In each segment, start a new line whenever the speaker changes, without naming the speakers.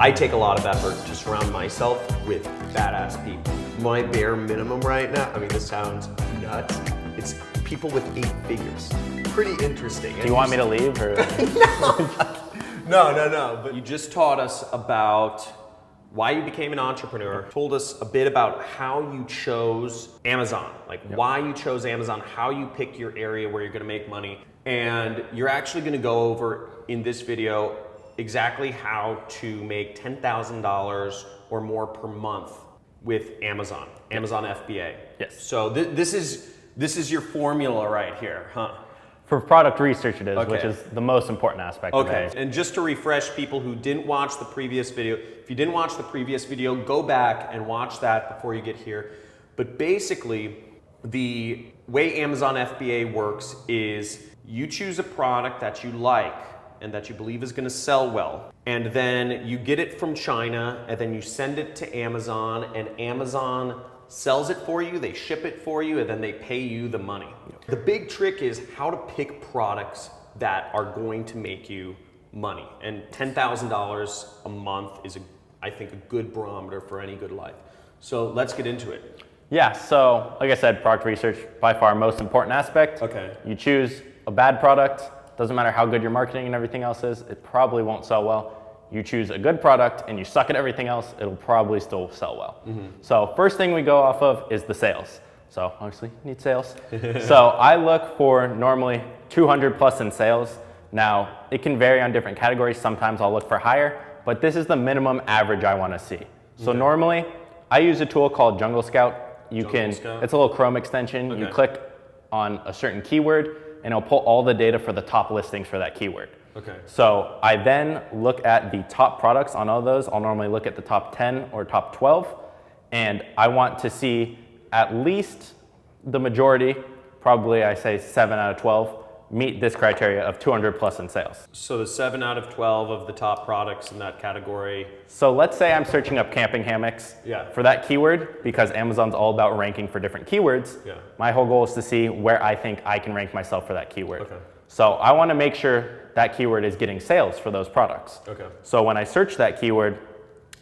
I take a lot of effort to surround myself with badass people. My bare minimum right now, I mean, this sounds nuts. It's people with 8 figures. Pretty interesting.
Do you want me to leave or?
No. But you just taught us about why you became an entrepreneur, told us a bit about how you chose Amazon, like why you chose Amazon, how you pick your area where you're gonna make money. And you're actually gonna go over in this video exactly how to make $10,000 or more per month with Amazon FBA.
Yes.
So this is your formula right here, huh?
For product research it is,
Okay.
which is the most important aspect of it.
And just to refresh people who didn't watch the previous video, if you didn't watch the previous video, go back and watch that before you get here. But basically, the way Amazon FBA works is you choose a product that you like and that you believe is gonna sell well. And then you get it from China and then you send it to Amazon and Amazon sells it for you, they ship it for you, and then they pay you the money. The big trick is how to pick products that are going to make you money. And $10,000 a month is, I think, a good barometer for any good life. So let's get into it.
Yeah, so like I said, product research, by far most important aspect.
Okay.
You choose a bad product, doesn't matter how good your marketing and everything else is, it probably won't sell well. You choose a good product and you suck at everything else, it'll probably still sell well. So first thing we go off of is the sales. So obviously you need sales. So I look for normally 200 plus in sales. Now it can vary on different categories. Sometimes I'll look for higher, but this is the minimum average I want to see. So normally I use a tool called Jungle Scout. It's a little Chrome extension. You click on a certain keyword and it'll pull all the data for the top listings for that keyword.
Okay.
So I then look at the top products on all those. I'll normally look at the top 10 or top 12, and I want to see at least the majority, probably I say 7 out of 12, meet this criteria of 200 plus in sales.
So the 7 out of 12 of the top products in that category.
So let's say I'm searching up camping hammocks for that keyword, because Amazon's all about ranking for different keywords. My whole goal is to see where I think I can rank myself for that keyword. So I want to make sure that keyword is getting sales for those products. So when I search that keyword,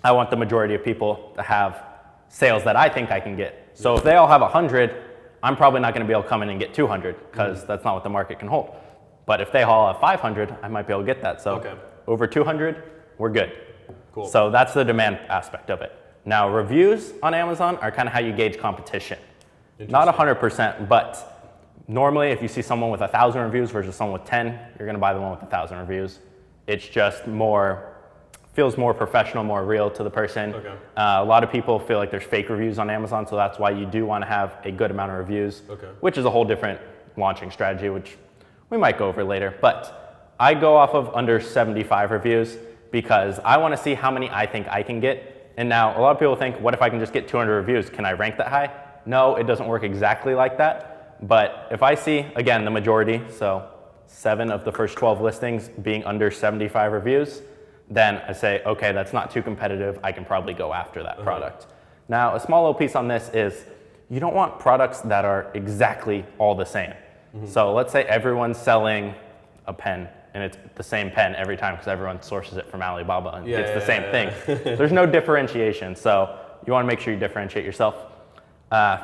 I want the majority of people to have sales that I think I can get. So if they all have 100, I'm probably not going to be able to come in and get 200 because that's not what the market can hold. But if they all have 500, I might be able to get that. So over 200, we're good.
Cool.
So that's the demand aspect of it. Now reviews on Amazon are kind of how you gauge competition. Not 100%, but normally, if you see someone with 1,000 reviews versus someone with 10, you're gonna buy the one with 1,000 reviews. It's just feels more professional, more real to the person. A lot of people feel like there's fake reviews on Amazon, so that's why you do wanna have a good amount of reviews, which is a whole different launching strategy, which we might go over later. But I go off of under 75 reviews because I wanna see how many I think I can get. And now a lot of people think, what if I can just get 200 reviews? Can I rank that high? No, it doesn't work exactly like that. But if I see, again, the majority, so 7 of the first 12 listings being under 75 reviews, then I say, okay, that's not too competitive. I can probably go after that product. Now, a small little piece on this is you don't want products that are exactly all the same. So let's say everyone's selling a pen and it's the same pen every time because everyone sources it from Alibaba and it's the same thing. There's no differentiation. So you want to make sure you differentiate yourself.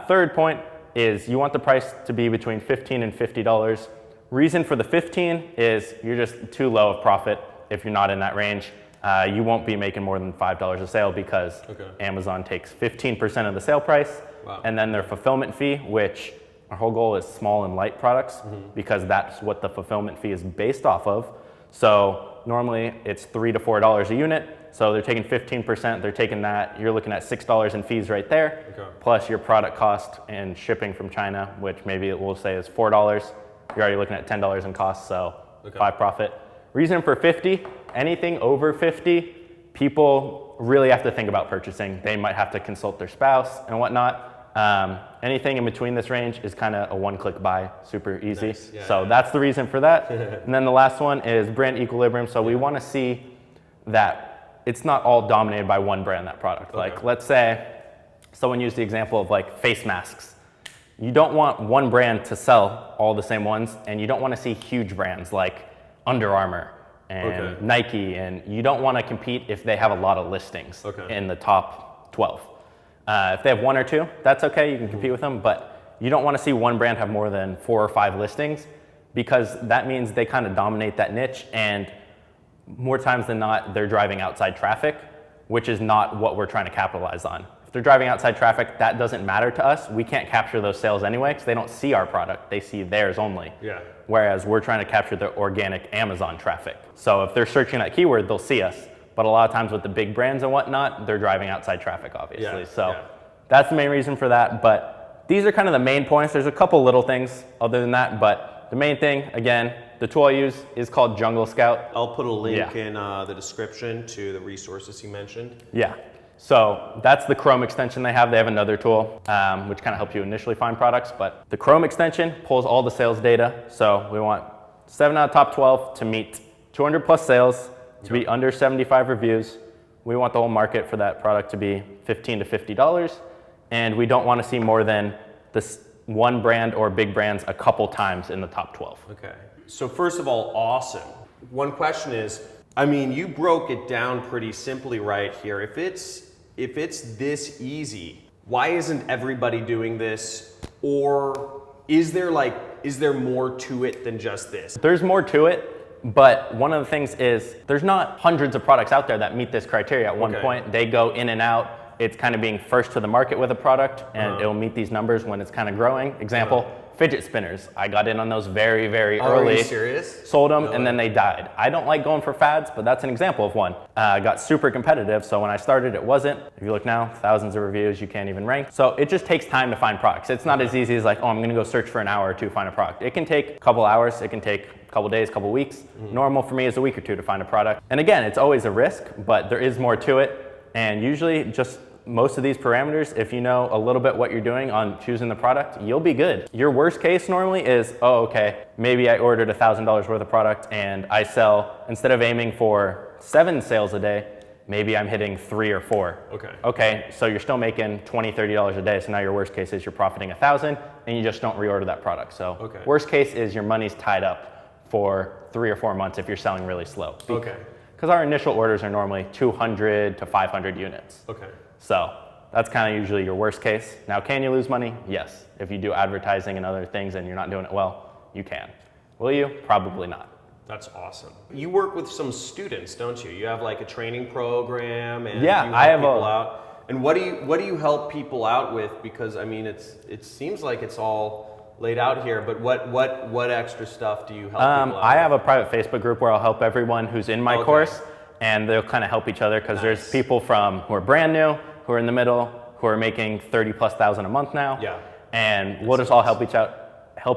Third point is you want the price to be between $15 and $50. Reason for the 15 is you're just too low of profit if you're not in that range. You won't be making more than $5 a sale because Amazon takes 15% of the sale price and then their fulfillment fee, which our whole goal is small and light products because that's what the fulfillment fee is based off of. So normally it's $3 to $4 a unit. So they're taking 15%, they're taking that, you're looking at $6 in fees right there, plus your product cost and shipping from China, which maybe it will say is $4. You're already looking at $10 in cost, so 5 profit. Reason for 50, anything over 50, people really have to think about purchasing. They might have to consult their spouse and whatnot. Anything in between this range is kind of a one-click buy, super easy. So that's the reason for that. And then the last one is brand equilibrium. So we want to see that it's not all dominated by one brand, that product. Like let's say someone used the example of like face masks. You don't want one brand to sell all the same ones, and you don't want to see huge brands like Under Armour and Nike, and you don't want to compete if they have a lot of listings in the top 12. If they have one or two, that's okay, you can compete with them, but you don't want to see one brand have more than 4 or 5 listings, because that means they kind of dominate that niche, and more times than not, they're driving outside traffic, which is not what we're trying to capitalize on. If they're driving outside traffic, that doesn't matter to us. We can't capture those sales anyway, because they don't see our product, they see theirs only. Whereas we're trying to capture the organic Amazon traffic. So if they're searching that keyword, they'll see us. But a lot of times with the big brands and whatnot, they're driving outside traffic, obviously. That's the main reason for that. But these are kind of the main points. There's a couple little things other than that, but the main thing, again, the tool I use is called Jungle Scout.
I'll put a link in the description to the resources you mentioned.
So that's the Chrome extension they have. They have another tool, which kind of helps you initially find products, but the Chrome extension pulls all the sales data. So we want 7 out of top 12 to meet 200 plus sales, to be under 75 reviews. We want the whole market for that product to be $15 to $50. And we don't want to see more than this one brand or big brands a couple times in the top 12.
Okay. So first of all, awesome. One question is, I mean, you broke it down pretty simply right here. If it's this easy, why isn't everybody doing this? Or is there more to it than just this?
There's more to it. But one of the things is there's not hundreds of products out there that meet this criteria at one point. They go in and out. It's kind of being first to the market with a product, and it'll meet these numbers when it's kind of growing. Example, fidget spinners. I got in on those very, very early.
Are you serious?
Sold them, and then they died. I don't like going for fads, but that's an example of one. Got super competitive, so when I started, it wasn't. If you look now, thousands of reviews, you can't even rank. So it just takes time to find products. It's not as easy as like, oh, I'm gonna go search for an hour or two to find a product. It can take a couple hours, it can take a couple days, couple weeks. Normal for me is a week or two to find a product. And again, it's always a risk, but there is more to it. And usually just most of these parameters, if you know a little bit what you're doing on choosing the product, you'll be good. Your worst case normally is, oh, okay, maybe I ordered $1,000 worth of product and I sell, instead of aiming for 7 sales a day, maybe I'm hitting 3 or 4. Okay, so you're still making $20, $30 a day. So now your worst case is you're profiting 1,000 and you just don't reorder that product. So worst case is your money's tied up for 3 or 4 months if you're selling really slow. Because our initial orders are normally 200 to 500 units. So that's kind of usually your worst case. Now, can you lose money? Yes. If you do advertising and other things and you're not doing it well, you can. Will you? Probably not.
That's awesome. You work with some students, don't you? You have like a training program, and
I have
people out. And what do you help people out with? Because I mean, it seems like it's all laid out here, but what extra stuff do you help people out
I have a private Facebook group where I'll help everyone who's in my course, and they'll kind of help each other, because there's people who are brand new, who are in the middle, who are making 30+ thousand a month now. And we'll just all help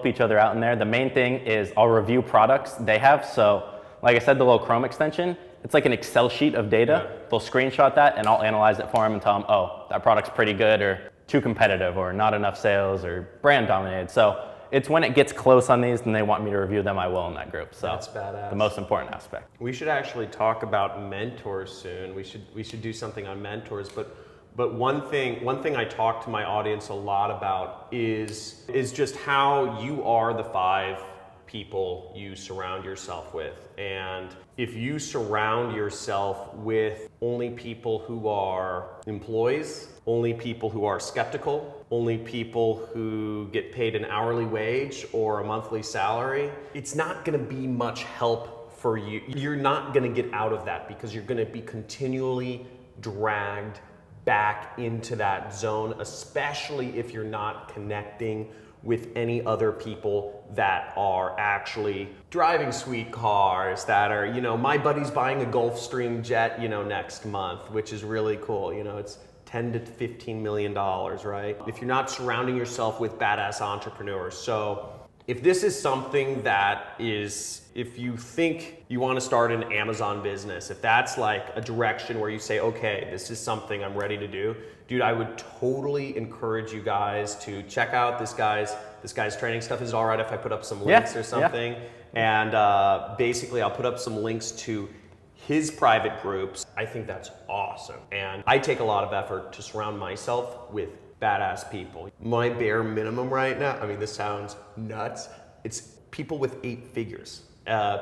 each other out in there. The main thing is I'll review products they have. So like I said, the little Chrome extension, it's like an Excel sheet of data. They'll screenshot that and I'll analyze it for them and tell them, oh, that product's pretty good, or too competitive, or not enough sales, or brand dominated. So it's when it gets close on these and they want me to review them, I will in that group. So
that's badass.
The most important aspect.
We should actually talk about mentors soon. We should do something on mentors, but one thing I talk to my audience a lot about is just how you are the 5 people you surround yourself with. And if you surround yourself with only people who are employees, only people who are skeptical, only people who get paid an hourly wage or a monthly salary, it's not gonna be much help for you. You're not gonna get out of that, because you're gonna be continually dragged back into that zone, especially if you're not connecting with any other people that are actually driving sweet cars, that are, my buddy's buying a Gulfstream jet, next month, which is really cool. It's 10 to 15 million dollars, right? If you're not surrounding yourself with badass entrepreneurs. So if this is something that is, if you think you want to start an Amazon business, if that's like a direction where you say, okay, this is something I'm ready to do, dude, I would totally encourage you guys to check out this guy's training stuff. Is it all right if I put up some links or something? And basically I'll put up some links to his private groups. I think that's awesome. And I take a lot of effort to surround myself with badass people. My bare minimum right now, I mean, this sounds nuts, it's people with 8 figures.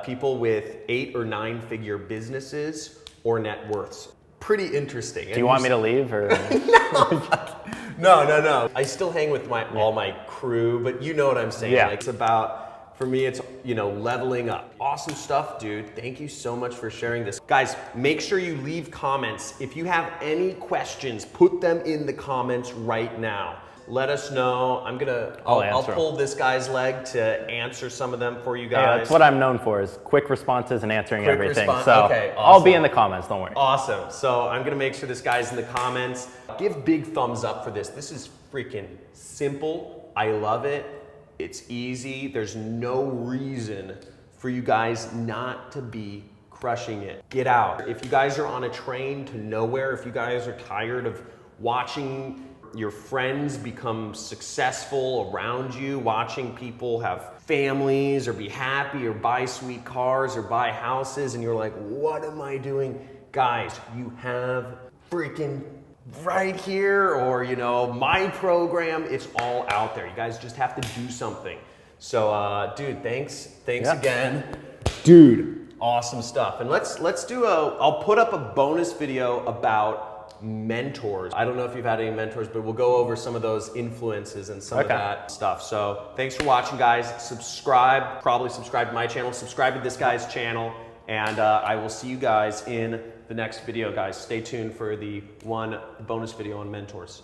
people with 8 or 9 figure businesses or net worths. Pretty interesting.
Do you want me to leave or?
No. I still hang with all my crew, but you know what I'm saying.
Yeah.
Like, it's about, for me, it's, you know, leveling up. Awesome stuff, dude. Thank you so much for sharing this. Guys, make sure you leave comments. If you have any questions, put them in the comments right now. Let us know. I'll pull this guy's leg to answer some of them for you guys.
Yeah, that's what I'm known for, is quick responses and answering everything.
So
okay, awesome. I'll be in the comments, don't worry.
Awesome. So I'm gonna make sure this guy's in the comments. Give big thumbs up for this. This is freaking simple. I love it. It's easy. There's no reason for you guys not to be crushing it. Get out. If you guys are on a train to nowhere, if you guys are tired of watching your friends become successful around you, watching people have families or be happy or buy sweet cars or buy houses, and you're like, what am I doing? Guys, you have freaking right here, or you know, my program, it's all out there. You guys just have to do something. So dude, thanks again. Dude, awesome stuff. And let's do I'll put up a bonus video about mentors. I don't know if you've had any mentors, but we'll go over some of those influences and some of that stuff. So thanks for watching, guys. Subscribe, probably subscribe to my channel, subscribe to this guy's channel, and I will see you guys in the next video, guys. Stay tuned for the one bonus video on mentors.